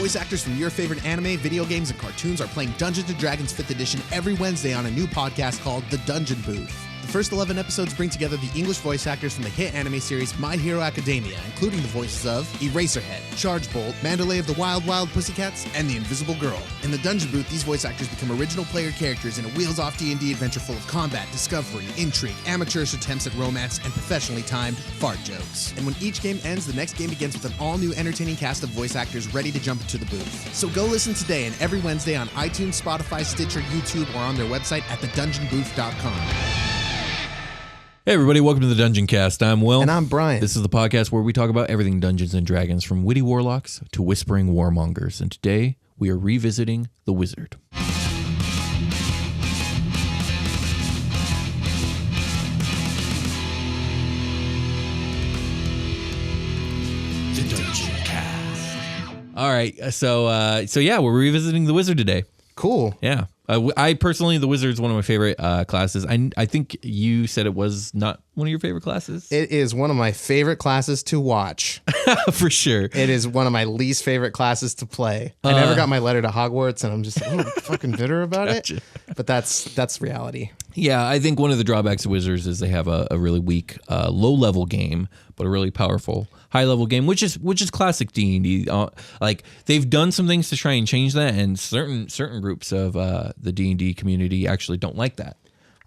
voice actors from your favorite anime, video games, and cartoons are playing Dungeons & Dragons 5th edition every Wednesday on a new podcast called The Dungeon Booth. The first 11 episodes bring together the English voice actors from the hit anime series My Hero Academia, including the voices of Eraserhead, Charge Bolt, Mandalay of the Wild Wild Pussycats, and the Invisible Girl. In the Dungeon Booth, these voice actors become original player characters in a wheels-off D&D adventure full of combat, discovery, intrigue, amateurish attempts at romance, and professionally timed fart jokes. And when each game ends, the next game begins with an all-new entertaining cast of voice actors ready to jump into the booth. So go listen today and every Wednesday on iTunes, Spotify, Stitcher, YouTube, or on their website at thedungeonbooth.com. Hey everybody, welcome to the Dungeoncast. I'm Will. And I'm Brian. This is the podcast where we talk about everything Dungeons & Dragons, from witty warlocks to whispering warmongers. And today, we are revisiting The Wizard. The Dungeoncast. All right, so yeah, we're revisiting The Wizard today. Cool. Yeah. I personally, the Wizard's one of my favorite classes. I think you said it was not one of your favorite classes. It is one of my favorite classes to watch. For sure. It is one of my least favorite classes to play. I never got my letter to Hogwarts, and I'm just fucking bitter about it. But that's reality. Yeah, I think one of the drawbacks of Wizards is they have a really weak, low-level game, but a really powerful high-level game, which is classic D&D. Like, they've done some things to try and change that, and certain groups of the D&D community actually don't like that.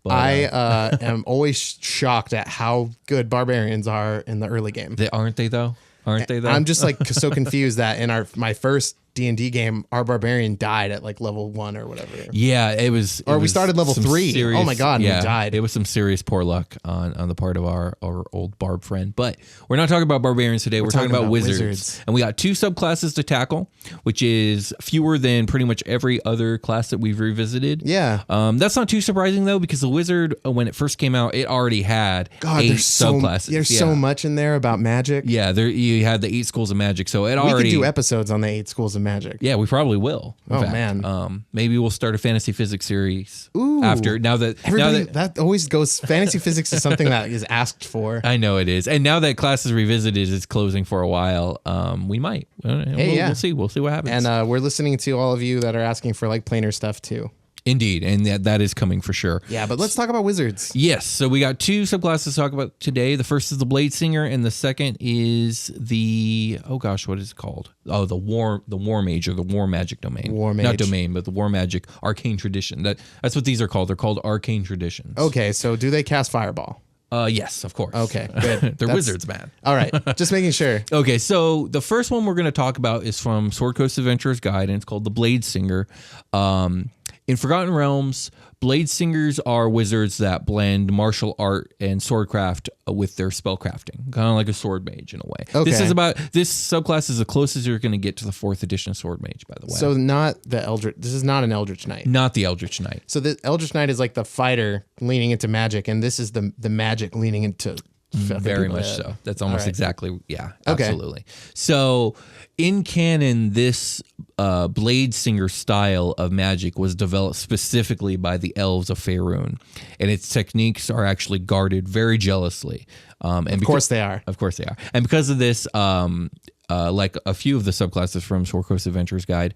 But, I am always shocked at how good barbarians are in the early game. Aren't they though? I'm just like so confused that in my first D&D game, our barbarian died at like level 1 or whatever. Yeah, it was. Or we started level 3. Oh my god, yeah, and we died. It was some serious poor luck on the part of our old barb friend. But we're not talking about barbarians today. We're talking about wizards. And we got 2 subclasses to tackle, which is fewer than pretty much every other class that we've revisited. Yeah. That's not too surprising though, because the wizard, when it first came out, it already had 8 subclasses. There's so much in there about magic. Yeah, you had the 8 schools of magic, so we could do episodes on the 8 schools of magic. Yeah, we probably will. Oh man. Maybe we'll start a fantasy physics series. Ooh. After that always goes. Fantasy physics is something that is asked for. I know it is, and now that class is revisited, is closing for a while. We might. We'll see. We'll see what happens. And we're listening to all of you that are asking for like planar stuff too. Indeed, and that is coming for sure. Yeah, but let's talk about wizards. Yes, so we got 2 subclasses to talk about today. The first is the Bladesinger, and the second is the what is it called? Oh, the War Mage, or the War Magic domain. War Mage. Not domain, but the War Magic Arcane Tradition. That's what these are called. They're called Arcane Traditions. Okay, so do they cast Fireball? Yes, of course. Okay, good. They're wizards, man. All right, just making sure. Okay, so the first one we're going to talk about is from Sword Coast Adventurer's Guide, and it's called the Bladesinger. In Forgotten Realms, Bladesingers are wizards that blend martial art and swordcraft with their spellcrafting, kind of like a sword mage in a way. Okay. This subclass is the closest you're going to get to the 4th edition sword mage, by the way. So not the Eldritch. This is not an Eldritch Knight. Not the Eldritch Knight. So the Eldritch Knight is like the fighter leaning into magic, and this is the magic leaning into. Very much so. That's almost exactly, yeah, okay. Absolutely. So in canon, this Bladesinger style of magic was developed specifically by the elves of Faerun, and its techniques are actually guarded very jealously. Of course they are. Of course they are. And because of this, like a few of the subclasses from Sword Coast Adventurer's Guide,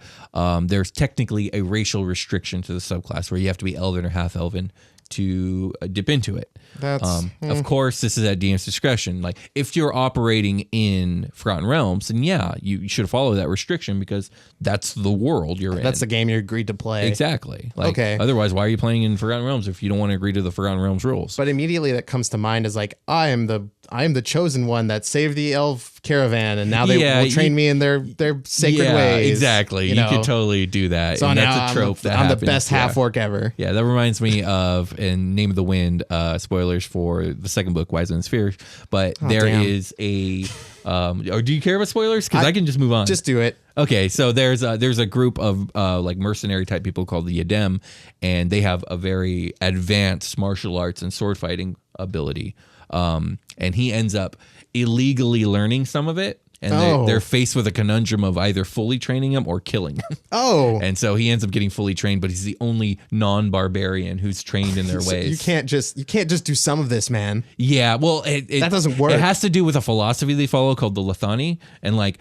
there's technically a racial restriction to the subclass where you have to be elven or half-elven to dip into it. Of course, this is at DM's discretion. Like, if you're operating in Forgotten Realms, then yeah, you should follow that restriction because that's the world you're in. That's the game you agreed to play. Exactly. Like, okay. Otherwise, why are you playing in Forgotten Realms if you don't want to agree to the Forgotten Realms rules? But immediately that comes to mind is like, I am the chosen one that saved the elf caravan, and now they will train me in their sacred ways. Exactly. You could totally do that. So and now that's a trope I'm the best half orc ever. Yeah, that reminds me of in Name of the Wind, spoilers for the second book, Wise and Sphere. But there is a or do you care about spoilers? Because I can just move on. Just do it. Okay, so there's a group of like mercenary type people called the Yadem, and they have a very advanced martial arts and sword fighting ability. And he ends up illegally learning some of it. And they're faced with a conundrum of either fully training him or killing him. Oh. And so he ends up getting fully trained, but he's the only non-barbarian who's trained in their ways. You can't just do some of this, man. Yeah, well, that doesn't work. It has to do with a philosophy they follow called the Lethani. And like,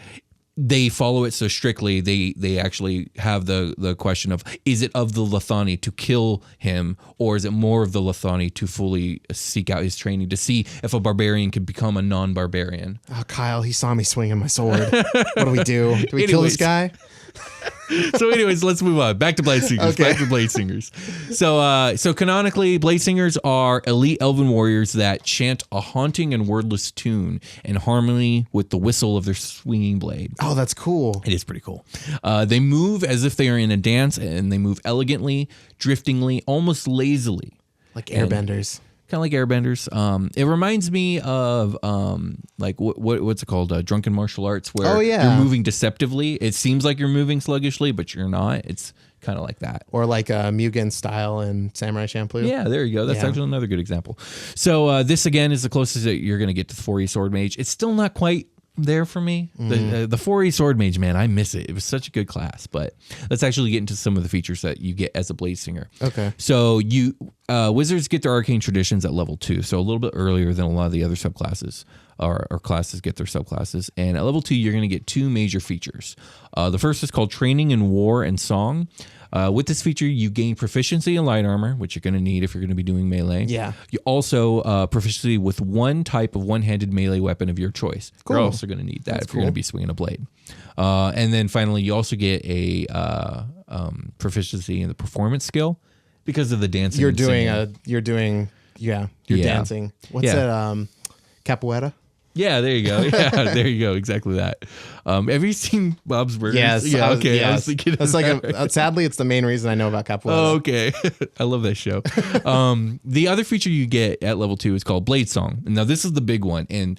they follow it so strictly, they actually have the question of, is it of the Lethani to kill him, or is it more of the Lethani to fully seek out his training to see if a barbarian could become a non-barbarian? Oh, Kyle, he saw me swinging my sword. What do we do? Do we kill this guy? So anyways, let's move on. Back to Bladesingers. Okay. Back to Bladesingers. So canonically, Bladesingers are elite elven warriors that chant a haunting and wordless tune in harmony with the whistle of their swinging blade. Oh, that's cool. It is pretty cool. They move as if they are in a dance, and they move elegantly, driftingly, almost lazily. Like airbenders. Kind of like airbenders. It reminds me of like what's it called? Drunken martial arts, where you're moving deceptively. It seems like you're moving sluggishly, but you're not. It's kind of like that. Or like Mugen style in Samurai Champloo. Yeah, there you go. That's actually another good example. So this again is the closest that you're going to get to the 4E Sword Mage. It's still not quite there for me. The 4E Sword Mage, man, I miss it. It was such a good class. But let's actually get into some of the features that you get as a Bladesinger. Okay. So you wizards get their arcane traditions at level 2, so a little bit earlier than a lot of the other subclasses, or classes get their subclasses. And at level 2, you're going to get 2 major features. The first is called Training in War and Song. With this feature, you gain proficiency in light armor, which you're going to need if you're going to be doing melee. Yeah. You also proficiency with one type of one-handed melee weapon of your choice. Cool. You're also going to need that if you're going to be swinging a blade. And then finally, you also get a proficiency in the performance skill because of the dancing. You're Yeah. dancing. What's that? Capoeira? Yeah, there you go. Yeah, there you go. Exactly that. Have you seen Bob's Burgers? Yes. Yeah, okay. Yes. I was thinking that's like sadly, it's the main reason I know about Capoeira. Oh, okay. I love that show. The other feature you get at level 2 is called Blade Song. Now, this is the big one, and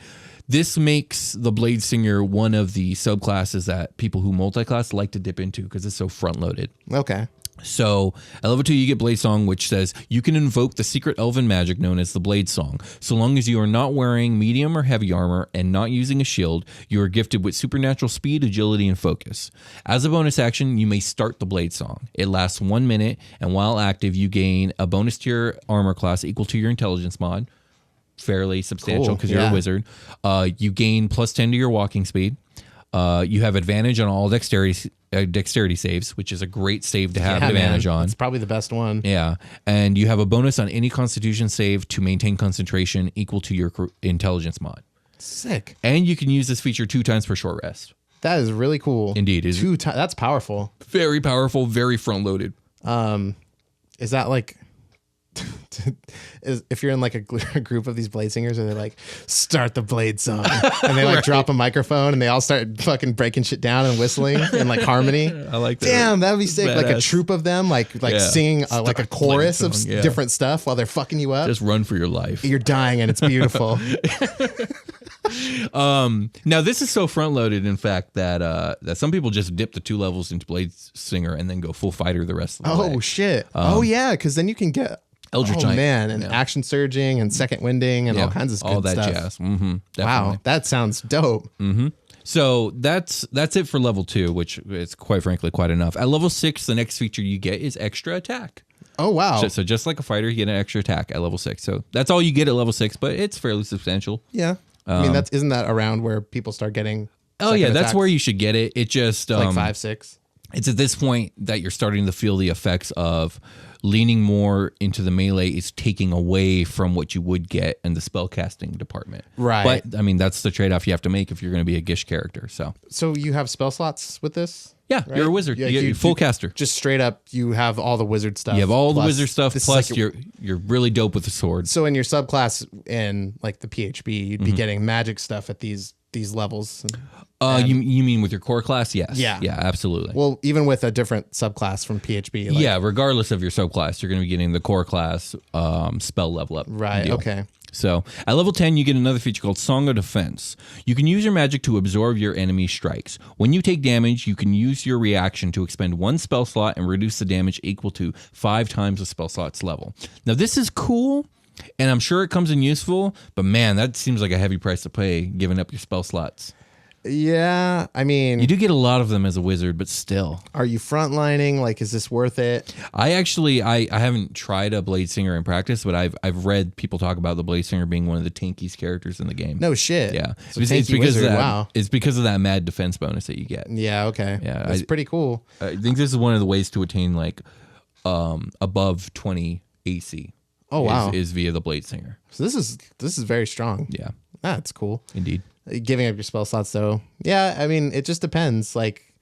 this makes the Bladesinger one of the subclasses that people who multi-class like to dip into because it's so front-loaded. Okay. So at level 2, you get Blade Song, which says you can invoke the secret elven magic known as the Blade Song. So long as you are not wearing medium or heavy armor and not using a shield, you are gifted with supernatural speed, agility, and focus. As a bonus action, you may start the Blade Song. It lasts 1 minute, and while active, you gain a bonus to your armor class equal to your intelligence mod. Fairly substantial because you're a wizard. You gain plus 10 to your walking speed. You have advantage on all dexterity saves, which is a great save to have advantage on. It's probably the best one. Yeah. And you have a bonus on any constitution save to maintain concentration equal to your intelligence mod. Sick. And you can use this feature 2 times per short rest. That is really cool. Indeed. That's powerful. Very powerful, very front loaded. Is that like... if you're in like a group of these Bladesingers, and they're like, start the Blade Song, and they like drop a microphone and they all start fucking breaking shit down and whistling in like harmony. I like that. Damn, that'd be sick. Badass. Like a troop of them, like singing like a chorus of different stuff while they're fucking you up. Just run for your life. You're dying and it's beautiful. Now this is so front loaded, in fact, that some people just dip the 2 levels into Bladesinger and then go full fighter the rest of the way. Oh shit. Yeah, because then you can get Eldritch Knight. Man, and action surging and second winding and all kinds of good all that stuff. jazz. Mm-hmm, wow, that sounds dope. Mm-hmm. So that's it for level 2, which is quite frankly quite enough. At level 6, the next feature you get is extra attack. Oh wow! So just like a fighter, you get an extra attack at level 6. So that's all you get at level 6, but it's fairly substantial. Yeah, I mean isn't that around where people start getting? Oh yeah, that's attacks? where you should get it. It just like 5, 6. It's at this point that you're starting to feel the effects of leaning more into the melee is taking away from what you would get in the spellcasting department. Right. But, I mean, that's the trade-off you have to make if you're going to be a Gish character. So you have spell slots with this? Yeah, right? You're a wizard. You're full caster. Just straight up, you have all the wizard stuff. You have all the wizard stuff, plus like you're really dope with the sword. So in your subclass in like the PHB, you'd be getting magic stuff at these levels. You mean with your core class? Yes. Yeah. Yeah, absolutely. Well, even with a different subclass from PHB. Like, yeah, regardless of your subclass, you're going to be getting the core class spell level up. Right, deal. okay. So at level 10, you get another feature called Song of Defense. You can use your magic to absorb your enemy strikes. When you take damage, you can use your reaction to expend 1 spell slot and reduce the damage equal to 5 times the spell slot's level. Now, this is cool, and I'm sure it comes in useful, but man, that seems like a heavy price to pay giving up your spell slots. Yeah, I mean, You do get a lot of them as a wizard, but still. are you frontlining? Like, is this worth it? I haven't tried a Bladesinger in practice, but I've read people talk about the Bladesinger being one of the tankiest characters in the game. No shit. Yeah. So tanky wizard, wow. It's because of that mad defense bonus that you get. Yeah, okay. Yeah, That's pretty cool. I think this is one of the ways to attain like above 20 AC. Oh, wow. Is via the Bladesinger. So this is very strong. Yeah. That's cool. Indeed. Giving up your spell slots, though. Yeah, I mean, it just depends. Like,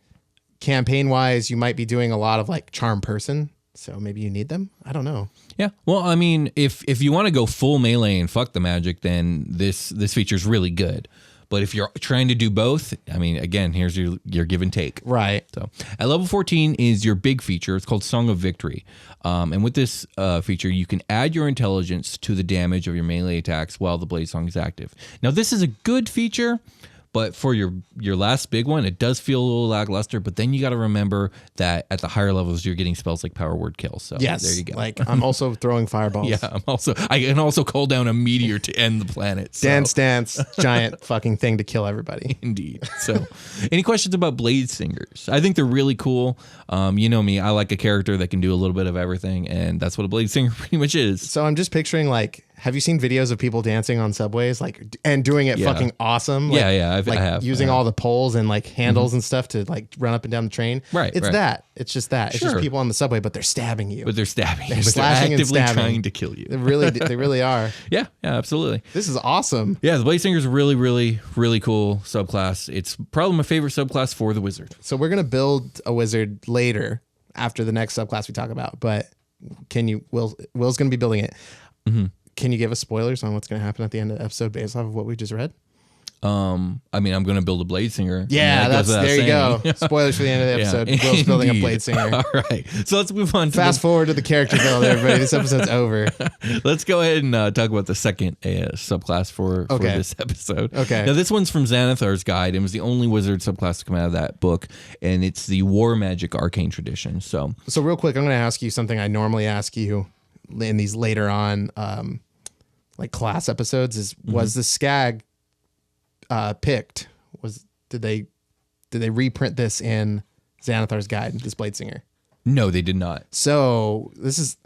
campaign-wise, you might be doing a lot of, like, charm person. So maybe you need them? I don't know. Yeah. Well, I mean, if you want to go full melee and fuck the magic, then this feature is really good. But if you're trying to do both, I mean, again, here's your give and take. Right. So at level 14 is your big feature. It's called Song of Victory. And with this feature, you can add your intelligence to the damage of your melee attacks while the blade song is active. Now, this is a good feature, but for your last big one, it does feel a little lackluster. But then you got to remember that at the higher levels, you're getting spells like Power Word Kill. So yes, there you go. Like, I'm also throwing fireballs. Yeah, I can also call down a meteor to end the planet. So. Dance, giant fucking thing to kill everybody. Indeed. So, any questions about Bladesingers? I think they're really cool. You know me, I like a character that can do a little bit of everything, and that's what a Bladesinger pretty much is. So I'm just picturing, like, have you seen videos of people dancing on subways, like, and doing it fucking awesome? Like, I like have. using all the poles and like handles and stuff to like run up and down the train. Right. It's right. that. It's just that. It's Sure. just people on the subway, but they're stabbing you. But they're stabbing you. But they're slashing and actively stabbing. trying to kill you. They really are. Yeah, absolutely. This is awesome. Yeah, the Bladesinger is a really, really, really cool subclass. It's probably my favorite subclass for the wizard. So we're gonna build a wizard later after the next subclass we talk about. But Will's gonna be building it. Mm-hmm. Can you give us spoilers on what's going to happen at the end of the episode based off of what we just read? I mean, I'm going to build a Bladesinger. Yeah, there you go. Spoilers for the end of the episode. Yeah, Will's building a Bladesinger. All right. So let's move on. Fast forward to the character build, everybody. This episode's over. Let's go ahead and talk about the second subclass for this episode. Okay. Now, this one's from Xanathar's Guide. It was the only wizard subclass to come out of that book, and it's the War Magic Arcane tradition. So real quick, I'm going to ask you something I normally ask you in these later on like class episodes is was the Skag picked? Did they reprint this in Xanathar's Guide, this Bladesinger? No, they did not. So this is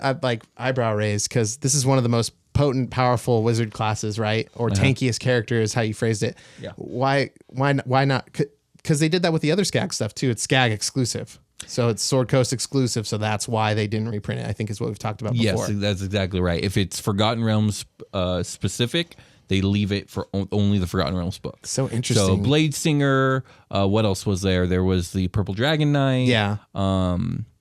I like eyebrow raise because this is one of the most potent, powerful wizard classes, right? Or tankiest character is how you phrased it. Yeah. Why not? Because they did that with the other Skag stuff too. It's Skag exclusive. So it's Sword Coast exclusive, so that's why they didn't reprint it, I think is what we've talked about before. Yes, that's exactly right. If it's Forgotten Realms specific, they leave it for only the Forgotten Realms book. So interesting. So Bladesinger, what else was there? There was the Purple Dragon Knight. Yeah.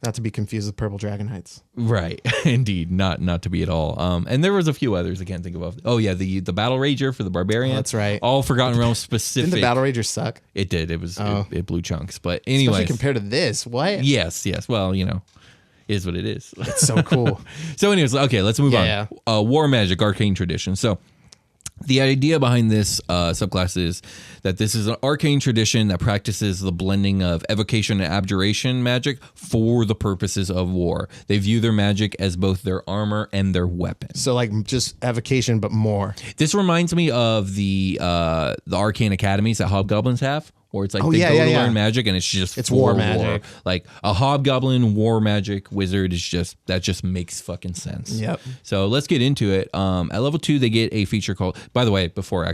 Not to be confused with Purple Dragon Knights. Right. Indeed. Not to be at all. And there was a few others I can't think of. Oh yeah, the Battle Rager for the Barbarian. Oh, that's right. All Forgotten Realms specific. Didn't the Battle Rager suck? It did. It was it blew chunks. But anyway. Especially compared to this. What? Yes. Well, is what it is. It's so cool. So anyways, okay, let's move on. Yeah. War Magic Arcane Tradition. So the idea behind this subclass is that this is an arcane tradition that practices the blending of evocation and abjuration magic for the purposes of war. They view their magic as both their armor and their weapon. So like just evocation, but more. This reminds me of the arcane academies that hobgoblins have. Or it's like they go to learn magic and it's war magic. Like a hobgoblin war magic wizard is just makes fucking sense. Yep. So let's get into it. At level 2, they get a feature called, by the way, before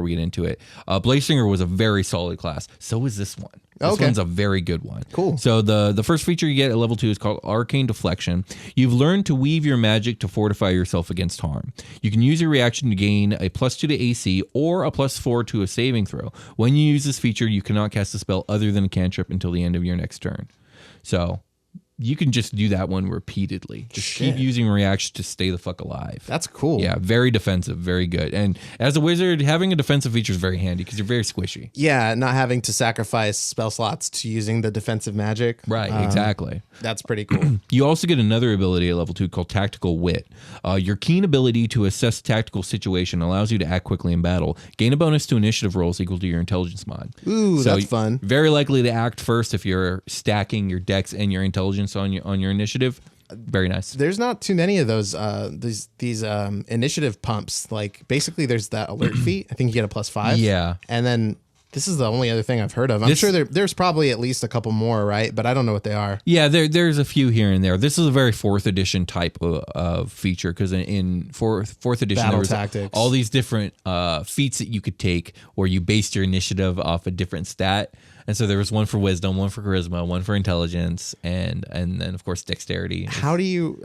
we get into it, Bladesinger was a very solid class. So is this one. This one's a very good one. Cool. So the first feature you get at level 2 is called Arcane Deflection. You've learned to weave your magic to fortify yourself against harm. You can use your reaction to gain a +2 to AC or a +4 to a saving throw. When you use this feature, you cannot cast a spell other than a cantrip until the end of your next turn. So you can just do that one repeatedly. Just keep using reaction to stay the fuck alive. That's cool. Yeah, very defensive, very good. And as a wizard, having a defensive feature is very handy because you're very squishy. Yeah, not having to sacrifice spell slots to using the defensive magic. Right, exactly. That's pretty cool. You also get another ability at level 2 called Tactical Wit. Your keen ability to assess tactical situation allows you to act quickly in battle. Gain a bonus to initiative rolls equal to your intelligence mod. Ooh, so that's fun. Very likely to act first if you're stacking your dex and your intelligence on your initiative. Very nice. There's not too many of those these initiative pumps. Like basically there's that alert feat. I think you get a +5. Yeah. And then This is the only other thing I've heard of. I'm sure there's probably at least a couple more, right? But I don't know what they are. Yeah, there's a few here and there. This is a very 4th edition type of feature because in fourth edition Battle there was tactics. all these different feats that you could take where you based your initiative off a different stat. And so there was one for wisdom, one for charisma, one for intelligence, and then of course dexterity. How does your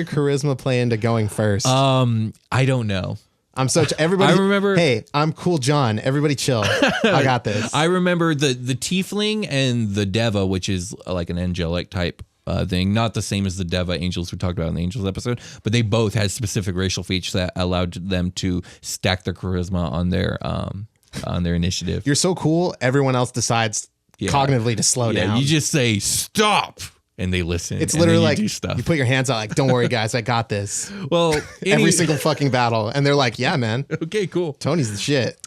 charisma play into going first? I don't know. I'm everybody. I remember. Hey, I'm cool, John. Everybody, chill. I got this. I remember the tiefling and the deva, which is like an angelic type thing, not the same as the deva angels we talked about in the angels episode, but they both had specific racial features that allowed them to stack their charisma on their initiative. You're so cool. Everyone else decides cognitively to slow down. You just say stop. And they listen. It's literally like do stuff. You put your hands out like, don't worry, guys, I got this. Well, every single fucking battle. And they're like, yeah, man. Okay, cool. Tony's the shit.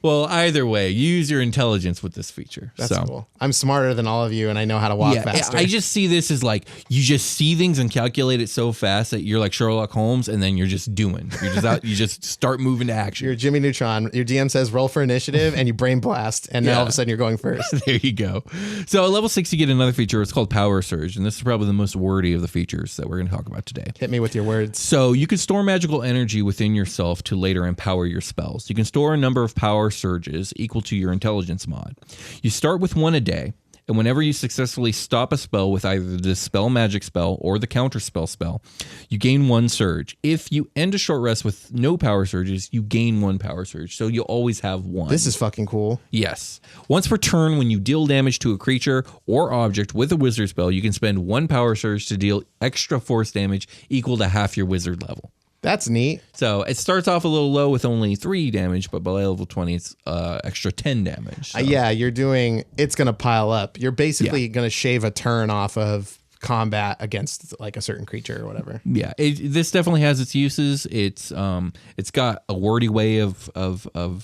Well, either way, you use your intelligence with this feature. That's cool. I'm smarter than all of you, and I know how to walk faster. I just see this as like you just see things and calculate it so fast that you're like Sherlock Holmes, and then you're just doing. You're just out. You just start moving to action. You're Jimmy Neutron. Your DM says roll for initiative, and you brain blast, and now all of a sudden you're going first. There you go. So at level 6, you get another feature. It's called Power Surge, and this is probably the most wordy of the features that we're going to talk about today. Hit me with your words. So you can store magical energy within yourself to later empower your spells. You can store a number of power surges equal to your intelligence mod. You start with 1 a day, and whenever you successfully stop a spell with either the Dispel Magic spell or the Counterspell spell, you gain 1 surge. If you end a short rest with no power surges, you gain 1 power surge, so you'll always have 1. This is fucking cool. Yes. Once per turn, when you deal damage to a creature or object with a wizard spell, you can spend 1 power surge to deal extra force damage equal to half your wizard level. That's neat. So it starts off a little low with only 3 damage, but by level 20, it's extra 10 damage. So. It's going to pile up. You're basically going to shave a turn off of combat against like a certain creature or whatever. Yeah, this definitely has its uses. It's got a wordy way of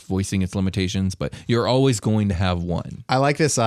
voicing its limitations, but you're always going to have 1. I like this.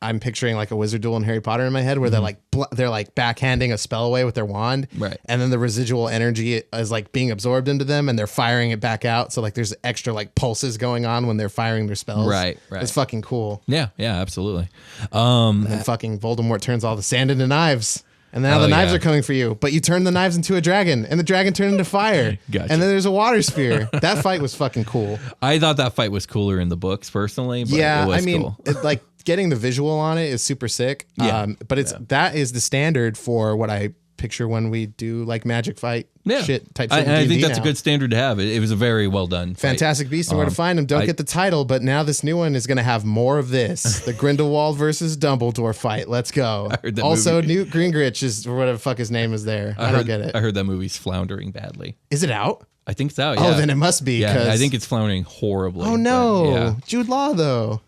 I'm picturing like a wizard duel in Harry Potter in my head where they're like backhanding a spell away with their wand. Right. And then the residual energy is like being absorbed into them and they're firing it back out. So like there's extra like pulses going on when they're firing their spells. Right. It's fucking cool. Yeah, absolutely. And then fucking Voldemort turns all the sand into knives. And now the knives are coming for you. But you turn the knives into a dragon and the dragon turned into fire. Gotcha. And then there's a water sphere. That fight was fucking cool. I thought that fight was cooler in the books personally, but yeah, it was I mean, cool. like getting the visual on it is super sick. Yeah. But that is the standard for what I picture when we do like magic fight shit. I think that's a good standard to have. It was a very well done fight. Fantastic Beast and Where to Find Him. Don't get the title, but now this new one is going to have more of this. The Grindelwald versus Dumbledore fight. Let's go. Also, Newt Gingrich is whatever the fuck his name is there. I don't get it. I heard that movie's floundering badly. Is it out? I think so. Yeah. Oh, then it must be. Yeah, I think it's floundering horribly. Oh no, yeah. Jude Law though.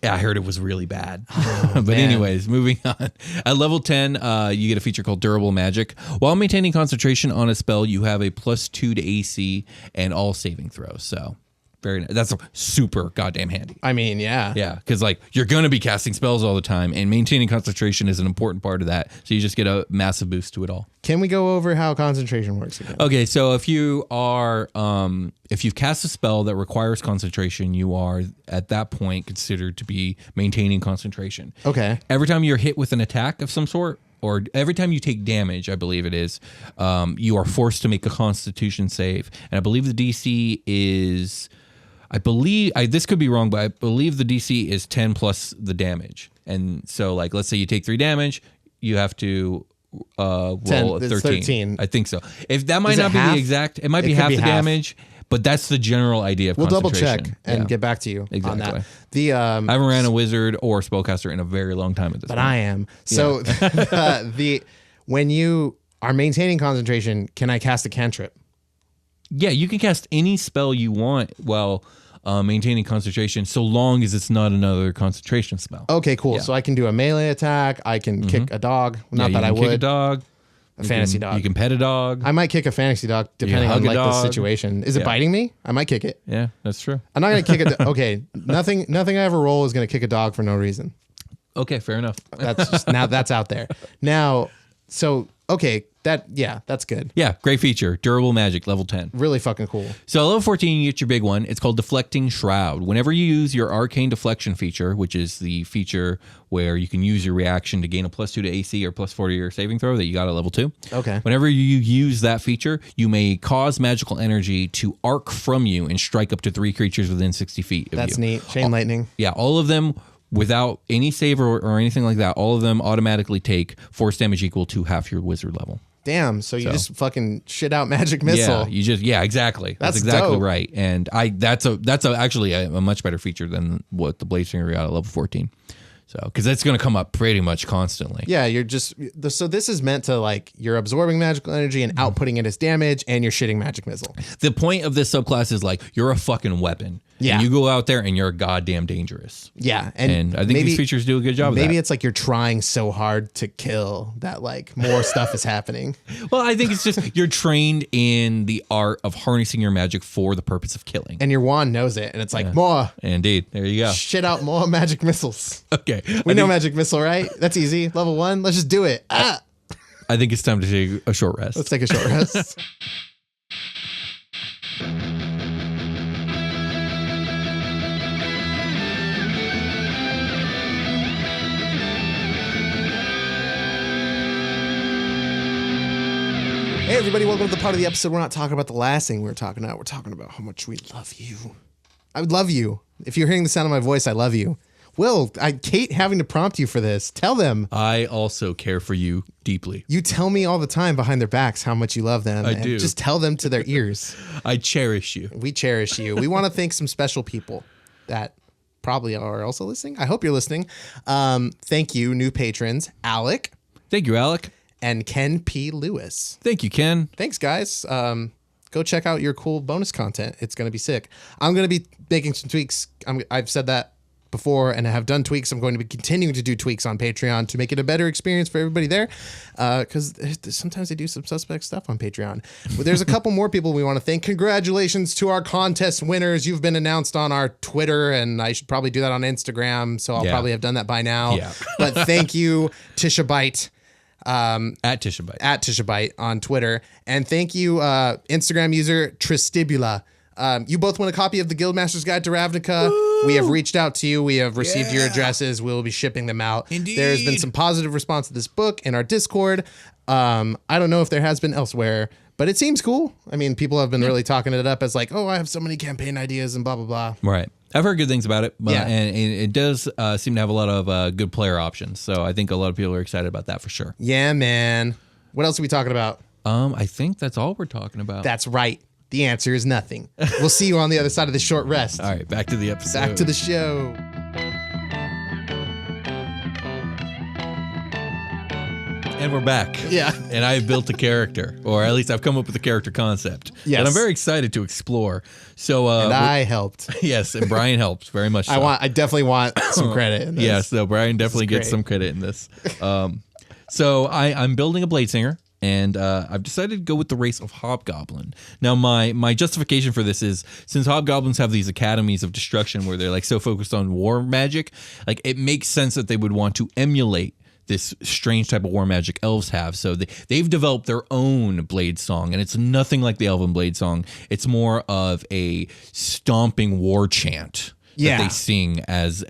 Yeah, I heard it was really bad. But anyways, moving on. At level 10, you get a feature called Durable Magic. While maintaining concentration on a spell, you have a +2 to AC and all saving throws. So very nice. That's super goddamn handy. I mean, yeah. Yeah, because like you're going to be casting spells all the time, and maintaining concentration is an important part of that. So you just get a massive boost to it all. Can we go over how concentration works again? Okay, so if you are, if you've cast a spell that requires concentration, you are at that point considered to be maintaining concentration. Okay. Every time you're hit with an attack of some sort, or every time you take damage, I believe it is, you are forced to make a Constitution save, and I believe the DC is. This could be wrong, but I believe the DC is 10 plus the damage. And so, like, let's say you take 3 damage, you have to roll 13. I think so. If that might not be the exact, it might be half the damage, but that's the general idea of concentration. We'll double check and get back to you on that. I haven't ran a wizard or spellcaster in a very long time at this point. But I am. So when you are maintaining concentration, can I cast a cantrip? Yeah, you can cast any spell you want while maintaining concentration, so long as it's not another concentration spell. Okay, cool. Yeah. So I can do a melee attack. I can kick a dog. Not that I would. Kick a dog. A fantasy dog. You can pet a dog. I might kick a fantasy dog depending on like the situation. Is it biting me? I might kick it. Yeah, that's true. I'm not gonna kick it. Okay, nothing I ever roll is gonna kick a dog for no reason. Okay, fair enough. That's just now that's out there. Now, so okay, That's good. Yeah, great feature. Durable magic, level 10. Really fucking cool. So level 14, you get your big one. It's called Deflecting Shroud. Whenever you use your Arcane Deflection feature, which is the feature where you can use your reaction to gain a +2 to AC or +4 to your saving throw that you got at level 2. Okay. Whenever you use that feature, you may cause magical energy to arc from you and strike up to 3 creatures within 60 feet of you. That's neat. Chain lightning. Yeah, all of them without any save or anything like that, all of them automatically take force damage equal to half your wizard level. Damn, so you just fucking shit out magic missile. Exactly. That's exactly dope. Right. And that's actually a much better feature than what the Bladesinger got at level 14. So, because that's going to come up pretty much constantly. Yeah, so this is meant to like, you're absorbing magical energy and outputting it as damage, and you're shitting magic missile. The point of this subclass is like, you're a fucking weapon. Yeah. And you go out there and you're goddamn dangerous. Yeah. And I think these features do a good job of that. Maybe it's like you're trying so hard to kill that like more stuff is happening. Well, I think it's just you're trained in the art of harnessing your magic for the purpose of killing. And your wand knows it. And it's like, more. Indeed. There you go. Shit out more magic missiles. Okay. We know magic missile, right? That's easy. Level 1. Let's just do it. I think it's time to take a short rest. Let's take a short rest. Hey everybody, welcome to the part of the episode we're not talking about the last thing we were talking about. We're talking about how much we love you. I would love you. If you're hearing the sound of my voice, I love you. Will, Kate having to prompt you for this. Tell them. I also care for you deeply. You tell me all the time behind their backs how much you love them. I do. Just tell them to their ears. I cherish you. We cherish you. We want to thank some special people that probably are also listening. I hope you're listening. Thank you, new patrons, Alec. Thank you, Alec. And Ken P. Lewis. Thank you, Ken. Thanks, guys. Go check out your cool bonus content. It's going to be sick. I'm going to be making some tweaks. I've said that before and I have done tweaks. I'm going to be continuing to do tweaks on Patreon to make it a better experience for everybody there. Because sometimes they do some suspect stuff on Patreon. But there's a couple more people we want to thank. Congratulations to our contest winners. You've been announced on our Twitter, and I should probably do that on Instagram. So I'll probably have done that by now. Yeah. But thank you, Tisha Byte. At Tisha Byte on Twitter. And thank you, Instagram user Tristibula. You both want a copy of the Guildmaster's Guide to Ravnica. Woo! We have reached out to you. We have received your addresses. We'll be shipping them out. Indeed. There's been some positive response to this book in our Discord. I don't know if there has been elsewhere, but it seems cool. I mean, people have been really talking it up as like, oh, I have so many campaign ideas and blah, blah, blah. Right. I've heard good things about it, and it does seem to have a lot of good player options. So I think a lot of people are excited about that for sure. Yeah, man. What else are we talking about? I think that's all we're talking about. That's right. The answer is nothing. We'll see you on the other side of the short rest. All right, back to the episode. Back to the show. And we're back. Yeah. And I've built a character, or at least I've come up with a character concept. Yes. And I'm very excited to explore. So, and I helped. Yes, and Brian helped very much. So. I definitely want some credit in this. Yes, so Brian definitely gets some credit in this. So I'm building a Bladesinger. And I've decided to go with the race of Hobgoblin. Now, my justification for this is, since Hobgoblins have these academies of destruction where they're like so focused on war magic, like it makes sense that they would want to emulate this strange type of war magic elves have. So they've developed their own blade song, and it's nothing like the Elven blade song. It's more of a stomping war chant. That they sing as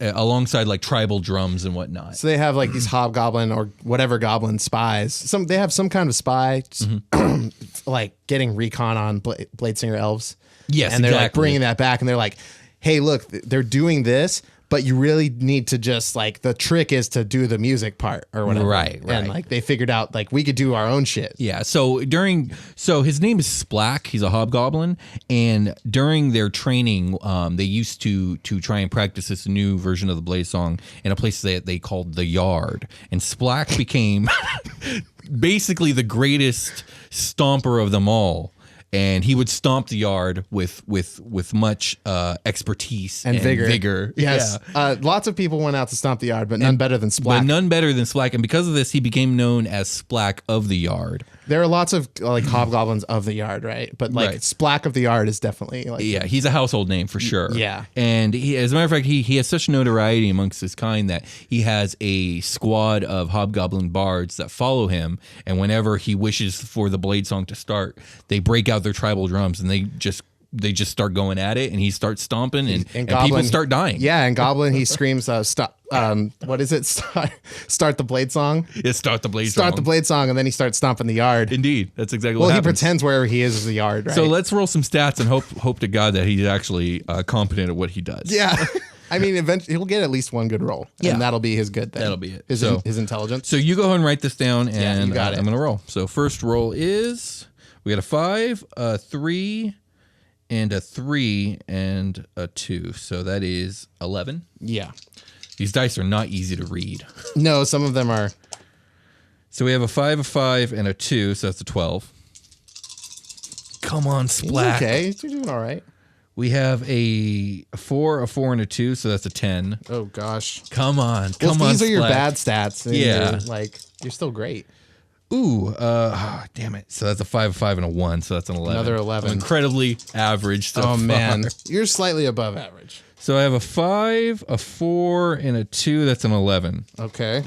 alongside like tribal drums and whatnot. So they have like these hobgoblin or whatever goblin spies. They have some kind of spy, like getting recon on Bladesinger elves. Yes, and they're like bringing that back, and they're like, "Hey, look, they're doing this." But you really need to just like, the trick is to do the music part or whatever. Right. And like they figured out like we could do our own shit. Yeah. So his name is Splack. He's a hobgoblin. And during their training, they used to try and practice this new version of the Blade song in a place that they called the Yard. And Splack became basically the greatest stomper of them all. And he would stomp the yard with much expertise and vigor. Yes. Yeah. Lots of people went out to stomp the yard, but none better than Splack. And because of this, he became known as Splack of the Yard. there are lots of like hobgoblins of the yard, right? But like Splack of the Yard is definitely like he's a household name for sure. Yeah, and he, as a matter of fact, he has such notoriety amongst his kind that he has a squad of hobgoblin bards that follow him, and whenever he wishes for the blade song to start, they break out their tribal drums and they just start going at it, and he starts stomping, and Goblin, people start dying. Yeah, and Goblin, he screams, stop. What is it? Start the blade song? Yeah, start the blade song. Start the blade song, and then he starts stomping the yard. Indeed. That's exactly what happens. Well, he pretends wherever he is the yard, right? So let's roll some stats and hope to God that he's actually competent at what he does. Yeah. I mean, eventually he'll get at least one good roll, and that'll be his good thing. That'll be it. His intelligence. So you go ahead and write this down, and you got it. I'm going to roll. So first roll is, we got a 5, a 3, and a 3 and a 2. So that is 11. Yeah. These dice are not easy to read. No, some of them are. So we have a 5, a 5, and a 2. So that's a 12. Come on, Splack. Okay, you're doing all right. We have a 4, a 4, and a 2. So that's a 10. Oh, gosh. Come on. These are Splack. your bad stats. Yeah. You're still great. Ooh, damn it. So that's a 5, a 5, and a 1. So that's an 11. Another 11. I'm incredibly average so far. Man. You're slightly above average. So I have a 5, a 4, and a 2. That's an 11. Okay.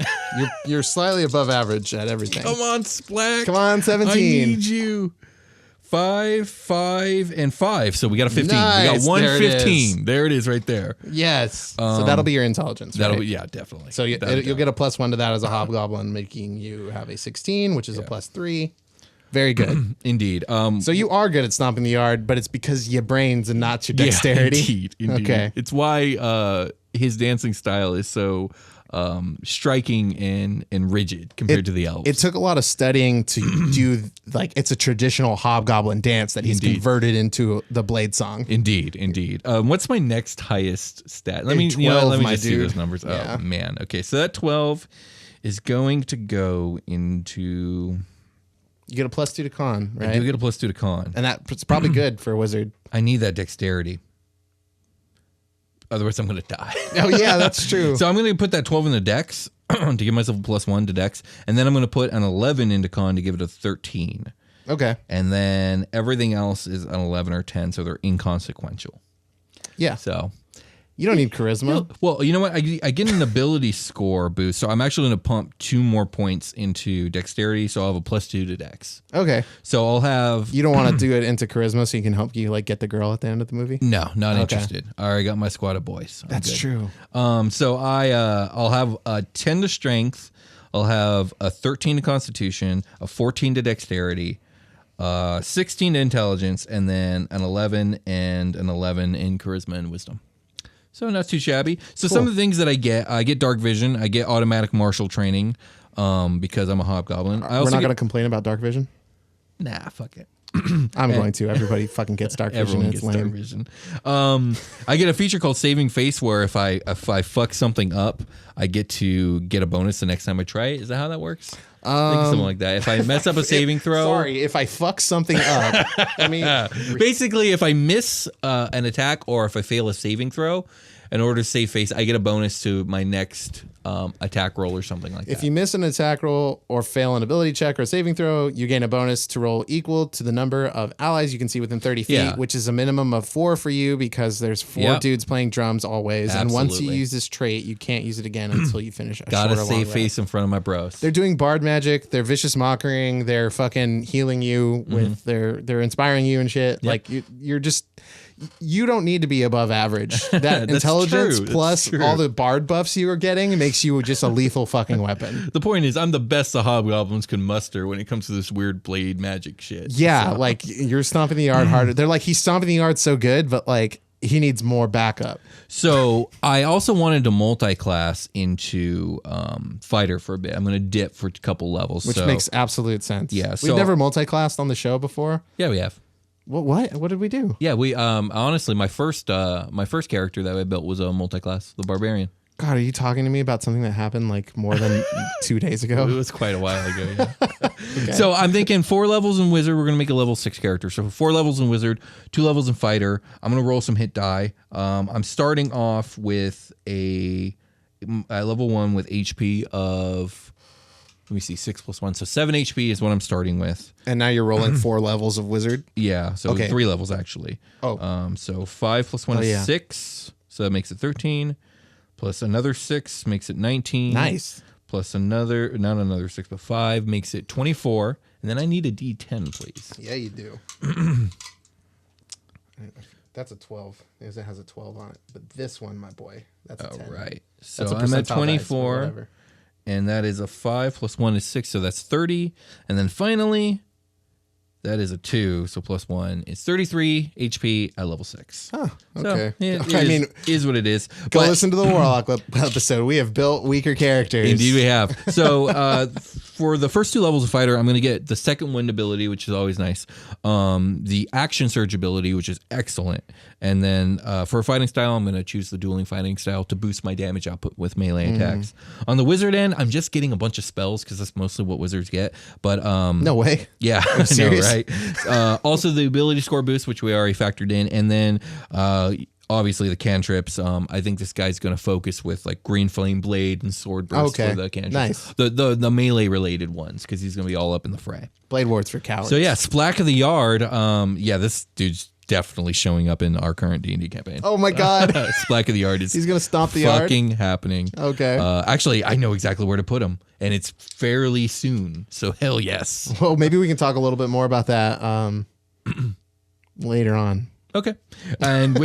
You're slightly above average at everything. Come on, Splack. Come on, 17. I need you. 5, 5, and 5. So we got a 15. Nice. We got one there 15. There it is right there. Yes. So that'll be your intelligence, That'll right? be, yeah, definitely. So you'll get a +1 to that as a hobgoblin, making you have a 16, which is a +3. Very good. Indeed. So you are good at stomping the yard, but it's because your brains and not your dexterity. Yeah, indeed. Okay. It's why his dancing style is so striking and rigid compared to the elves. It took a lot of studying to do, like, it's a traditional hobgoblin dance that he's converted into the blade song. Indeed. What's my next highest stat? Let me 12, let me my just see dude. those numbers. Yeah. Oh man. Okay, so that 12 is going to go into. You get a +2 to con, right? I do get a +2 to con, And that's probably good for a wizard. I need that dexterity. Otherwise, I'm going to die. Oh, yeah, that's true. So I'm going to put that 12 in the dex to give myself a +1 to dex, and then I'm going to put an 11 into con to give it a 13. Okay. And then everything else is an 11 or 10, so they're inconsequential. Yeah. So You don't need charisma. well, you know what? I get an ability score boost, so I'm actually going to pump 2 more points into dexterity, so I'll have a +2 to dex. Okay. So I'll have. You don't want to do it into charisma so you can help you like get the girl at the end of the movie? No, not interested. I already got my squad of boys. That's true. So I'll have a 10 to strength. I'll have a 13 to constitution, a 14 to dexterity, 16 to intelligence, and then an 11 and an 11 in charisma and wisdom. So not too shabby. So some of the things that I get dark vision. I get automatic martial training because I'm a hobgoblin. We're not going to complain about dark vision? Nah, fuck it. I'm going to. Everybody fucking gets dark vision. Everyone It's gets lame. dark vision. I get a feature called Saving Face where if I fuck something up, I get to get a bonus the next time I try it. Is that how that works? I think something like that. If I mess up a saving throw. Sorry, if I fuck something up. I mean, basically, if I miss an attack or if I fail a saving throw, in order to save face, I get a bonus to my next attack roll or something like that. if you miss an attack roll or fail an ability check or a saving throw, you gain a bonus to roll equal to the number of allies you can see within 30 feet, which is a minimum of 4 for you because there's 4 dudes playing drums always. Absolutely. And once you use this trait, you can't use it again until you finish a Gotta short or save long face in front of my bros. They're doing bard magic. They're vicious mockering. They're fucking healing you with they're inspiring you and shit. Like you're just, you don't need to be above average. That intelligence true. plus all the bard buffs you are getting makes you just a lethal fucking weapon. The point is, I'm the best the hobgoblins can muster when it comes to this weird blade magic shit. Yeah, like you're stomping the yard harder. They're like, he's stomping the yard so good, but like he needs more backup. So I also wanted to multi-class into fighter for a bit. I'm going to dip for a couple levels. Which makes absolute sense. Yeah, We've so- never multi-classed on the show before. Yeah, we have. What did we do? Yeah, we honestly my first character that I built was a multi-class, the barbarian. God, are you talking to me about something that happened like more than 2 days It ago? was quite a while ago. Yeah. So I'm thinking 4 levels in wizard. We're gonna make a level 6 character. So 4 levels in wizard, 2 levels in fighter. I'm gonna roll some hit die. I'm starting off with a level 1 with HP of Let me see, 6 plus 1. So 7 HP is what I'm starting with. And now you're rolling 4 levels of wizard? Yeah, so 3 levels actually. Oh. So 5 plus 1 is 6, so that makes it 13. Plus another 6 makes it 19. Nice. Plus not another 6, but 5 makes it 24. And then I need a D10, please. Yeah, you do. That's a 12, because it has a 12 on it. But this one, my boy, that's a 10. Right. So I'm at 24. And that is a 5 plus 1 is 6, so that's 30. And then finally, that is a 2, so plus 1 is 33 HP at level 6. Oh, okay. So, it is what it is. Go listen to the Warlock episode. We have built weaker characters. Indeed we have. So for the first 2 levels of fighter, I'm going to get the second wind ability, which is always nice. The action surge ability, which is excellent. And then for a fighting style, I'm going to choose the dueling fighting style to boost my damage output with melee attacks. On the wizard end, I'm just getting a bunch of spells because that's mostly what wizards get. But no way. Yeah, I'm serious. Right? Also the ability score boost, which we already factored in, and then obviously the cantrips. I think this guy's going to focus with like green flame blade and sword burst for the cantrips. Nice. The melee related ones, because he's going to be all up in the fray. Blade wards for cowards. So yeah, Splack of the Yard. This dude's definitely showing up in our current D&D campaign. Oh my god. Splack of the Yard is he's going to stomp the yard. Fucking happening. Okay. Actually, I know exactly where to put him, and it's fairly soon. So hell yes. Well, maybe we can talk a little bit more about that later on. Okay. And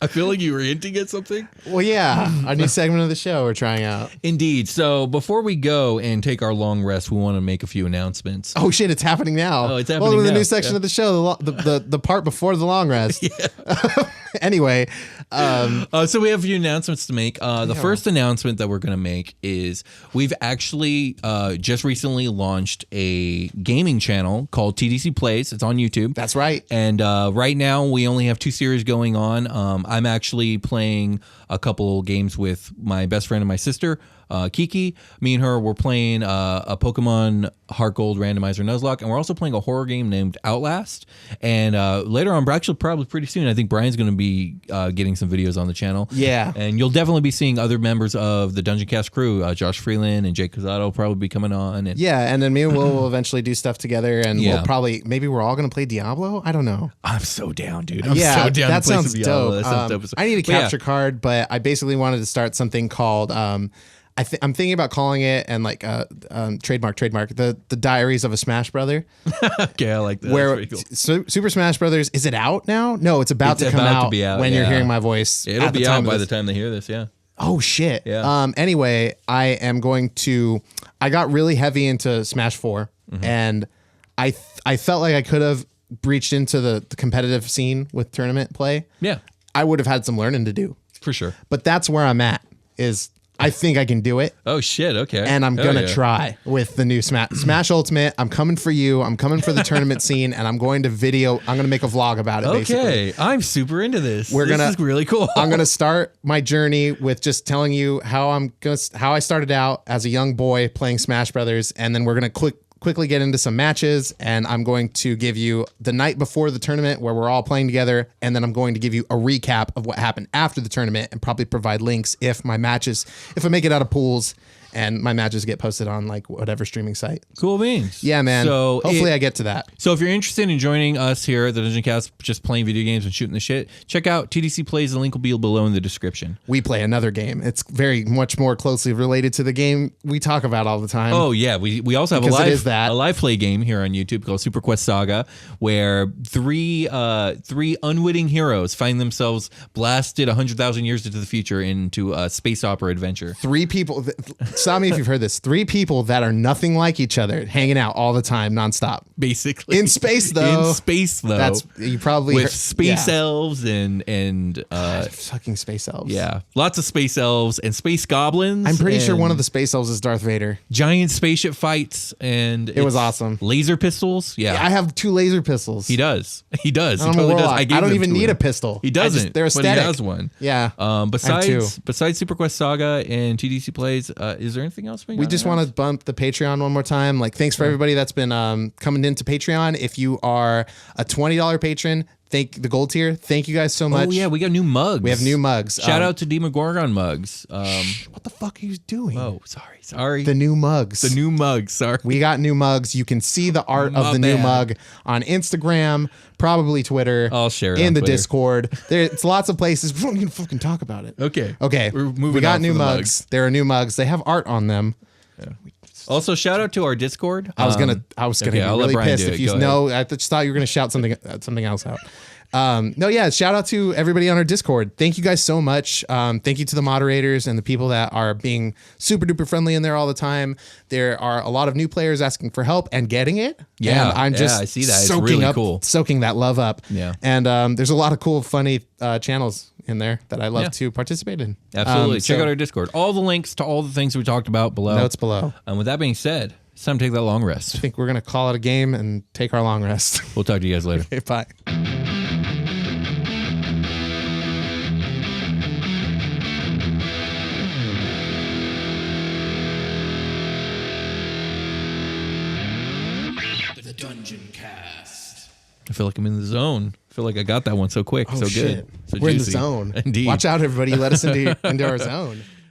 I feel like you were hinting at something. Well, yeah. A new segment of the show we're trying out. Indeed. So before we go and take our long rest, we want to make a few announcements. Oh, shit. It's happening now. Oh, it's happening now. now. The new section of the show, the part before the long rest. Yeah. Anyway. So we have a few announcements to make. The first announcement that we're going to make is we've actually just recently launched a gaming channel called TDC Plays. It's on YouTube. That's right. And right now we only have 2 series going on. I'm actually playing a couple games with my best friend and my sister, Kiki. Me and her, we're playing a Pokemon Heart Gold randomizer Nuzlocke, and we're also playing a horror game named Outlast. And later on, probably pretty soon, I think Brian's going to be getting some videos on the channel. Yeah. And you'll definitely be seeing other members of the Dungeoncast crew. Josh Freeland and Jake Cazzato will probably be coming on. And and then me and Will will eventually do stuff together, and we'll probably, maybe we're all going to play Diablo? I don't know. I'm so down, dude. I'm so down that to play sounds some Diablo. dope. That sounds dope. I need a capture card, but I basically wanted to start something called I'm thinking about calling it, and like trademark the Diaries of a Smash Brother. Okay, I like that. Where That's pretty cool. Super Smash Brothers, is it out now? No, it's about to come out, when you're hearing my voice. It'll be out by the time they hear this. Yeah. Oh shit. Yeah. Anyway, I got really heavy into Smash 4, and I felt like I could have breached into the competitive scene with tournament play. Yeah. I would have had some learning to do. For sure. But that's where I'm at, is I think I can do it. Oh shit, okay. And I'm going to try with the new Smash Ultimate. I'm coming for you. I'm coming for the tournament scene, and I'm going to make a vlog about it, basically. Okay, I'm super into this. This is really cool. I'm going to start my journey with just telling you how I started out as a young boy playing Smash Brothers, and then we're going to quickly get into some matches, and I'm going to give you the night before the tournament where we're all playing together, and then I'm going to give you a recap of what happened after the tournament, and probably provide links if I make it out of pools and my matches get posted on like whatever streaming site. Cool beans. Yeah, man. So hopefully I get to that. So if you're interested in joining us here at the Dungeoncast, just playing video games and shooting the shit, check out TDC Plays. The link will be below in the description. We play another game. It's very much more closely related to the game we talk about all the time. Oh yeah, we also have a live play game here on YouTube called Super Quest Saga, where three unwitting heroes find themselves blasted 100,000 years into the future into a space opera adventure. 3 people. Stop me if you've heard this. 3 people that are nothing like each other, hanging out all the time, nonstop. Basically. In space, though. That's you probably with space elves and fucking space elves. Yeah, lots of space elves and space goblins. I'm pretty sure one of the space elves is Darth Vader. Giant spaceship fights, and it was awesome. Laser pistols. Yeah, I have 2 laser pistols. He does. He totally does. I don't even need a pistol. He doesn't. They're aesthetic. But he has one. Yeah. Besides Super Quest Saga and TDC Plays, is there anything else we just want to bump the Patreon one more time. Like, thanks for everybody that's been coming into Patreon. If you are a $20 patron, Thank the gold tier. Thank you guys so much. Oh yeah, we got new mugs. We have new mugs. Shout out to Demogorgon mugs. What the fuck are you doing? Oh, sorry. The new mugs. The new mugs. Sorry. We got new mugs. You can see the art of the new mug on Instagram, probably Twitter. I'll share it in on the Twitter. Discord. It's lots of places. We don't even fucking talk about it. Okay. We're moving. We got new mugs. There are new mugs. They have art on them. Yeah. Also, shout out to our Discord. I was gonna be really pissed if you know. I just thought you were gonna shout something else out. Shout out to everybody on our Discord. Thank you guys so much. Thank you to the moderators and the people that are being super duper friendly in there all the time. There are a lot of new players asking for help and getting it. Yeah, and I'm just I see that. It's really cool. Soaking that love up. Yeah. And there's a lot of cool, funny channels in there that I love to participate in. Absolutely. Check out our Discord. All the links to all the things we talked about below. Notes below. And with that being said, it's time to take that long rest. I think we're going to call it a game and take our long rest. We'll talk to you guys later. Okay, bye. The Dungeoncast. I feel like I'm in the zone. I feel like I got that one so quick, so shit. good. So We're juicy. in the zone. Indeed. Watch out, everybody. Let us into our zone.